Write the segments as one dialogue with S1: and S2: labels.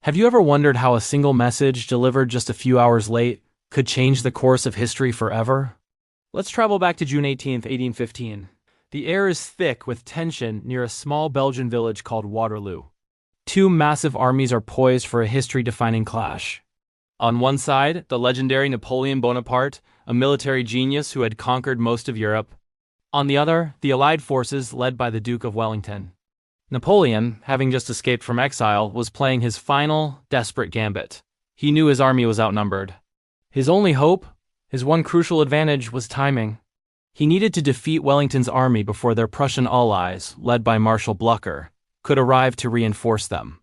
S1: Have you ever wondered how a single message delivered just a few hours late could change the course of history forever? Let's travel back to June 18th, 1815. The air is thick with tension near a small Belgian village called Waterloo. Two massive armies are poised for a history-defining clash. On one side, the legendary Napoleon Bonaparte, a military genius who had conquered most of Europe. On the other, the Allied forces led by the Duke of Wellington. Napoleon, having just escaped from exile, was playing his final, desperate gambit. He knew his army was outnumbered. His only hope, his one crucial advantage, was timing. He needed to defeat Wellington's army before their Prussian allies, led by Marshal Blucher, could arrive to reinforce them.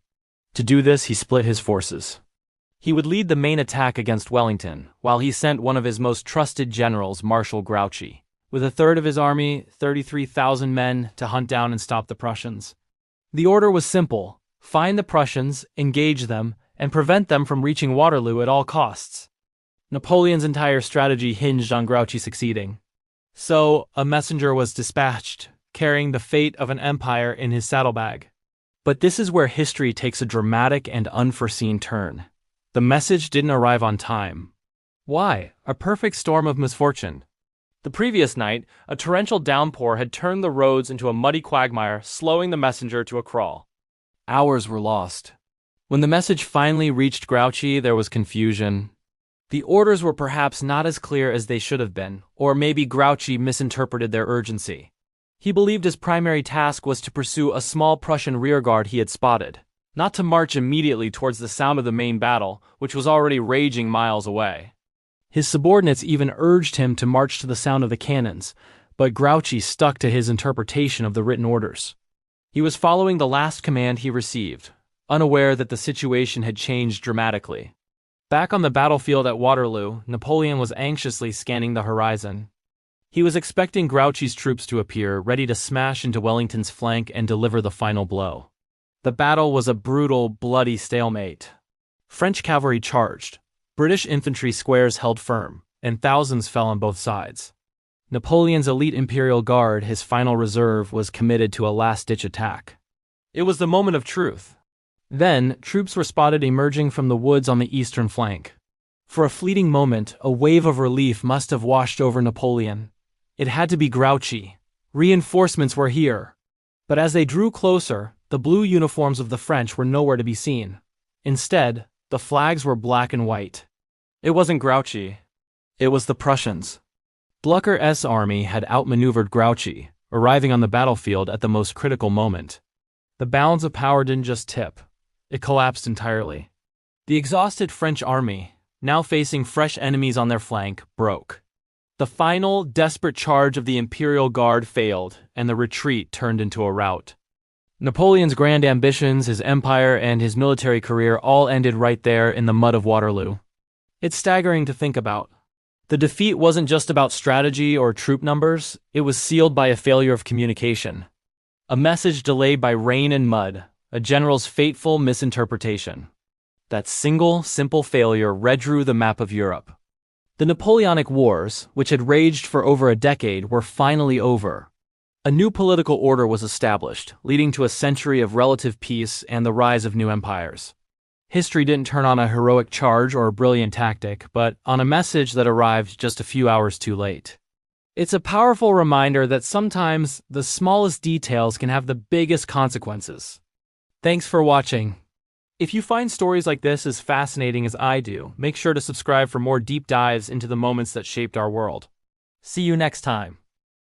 S1: To do this, he split his forces. He would lead the main attack against Wellington, while he sent one of his most trusted generals, Marshal Grouchy, with a third of his army, 33,000 men, to hunt down and stop the Prussians. The order was simple: find the Prussians, engage them, and prevent them from reaching Waterloo at all costs. Napoleon's entire strategy hinged on Grouchy succeeding. So, a messenger was dispatched, carrying the fate of an empire in his saddlebag. But this is where history takes a dramatic and unforeseen turn. The message didn't arrive on time. Why? A perfect storm of misfortune. The previous night, a torrential downpour had turned the roads into a muddy quagmire, slowing the messenger to a crawl. Hours were lost. When the message finally reached Grouchy, there was confusion. The orders were perhaps not as clear as they should have been, or maybe Grouchy misinterpreted their urgency. He believed his primary task was to pursue a small Prussian rearguard he had spotted, not to march immediately towards the sound of the main battle, which was already raging miles away. His subordinates even urged him to march to the sound of the cannons, but Grouchy stuck to his interpretation of the written orders. He was following the last command he received, unaware that the situation had changed dramatically. Back on the battlefield at Waterloo, Napoleon was anxiously scanning the horizon. He was expecting Grouchy's troops to appear, ready to smash into Wellington's flank and deliver the final blow. The battle was a brutal, bloody stalemate. French cavalry charged. British infantry squares held firm, and thousands fell on both sides. Napoleon's elite Imperial Guard, his final reserve, was committed to a last-ditch attack. It was the moment of truth. Then, troops were spotted emerging from the woods on the eastern flank. For a fleeting moment, a wave of relief must have washed over Napoleon. It had to be Grouchy. Reinforcements were here. But as they drew closer, the blue uniforms of the French were nowhere to be seen. Instead, the flags were black and white. It wasn't Grouchy. It was the Prussians. Blucher's army had outmaneuvered Grouchy, arriving on the battlefield at the most critical moment. The balance of power didn't just tip. It collapsed entirely. The exhausted French army, now facing fresh enemies on their flank, broke. The final, desperate charge of the Imperial Guard failed, and the retreat turned into a rout. Napoleon's grand ambitions, his empire, and his military career all ended right there in the mud of Waterloo. It's staggering to think about. The defeat wasn't just about strategy or troop numbers, it was sealed by a failure of communication. A message delayed by rain and mud, a general's fateful misinterpretation. That single, simple failure redrew the map of Europe. The Napoleonic Wars, which had raged for over a decade, were finally over. A new political order was established, leading to a century of relative peace and the rise of new empires. History didn't turn on a heroic charge or a brilliant tactic, but on a message that arrived just a few hours too late. It's a powerful reminder that sometimes the smallest details can have the biggest consequences. Thanks for watching. If you find stories like this as fascinating as I do, make sure to subscribe for more deep dives into the moments that shaped our world. See you next time.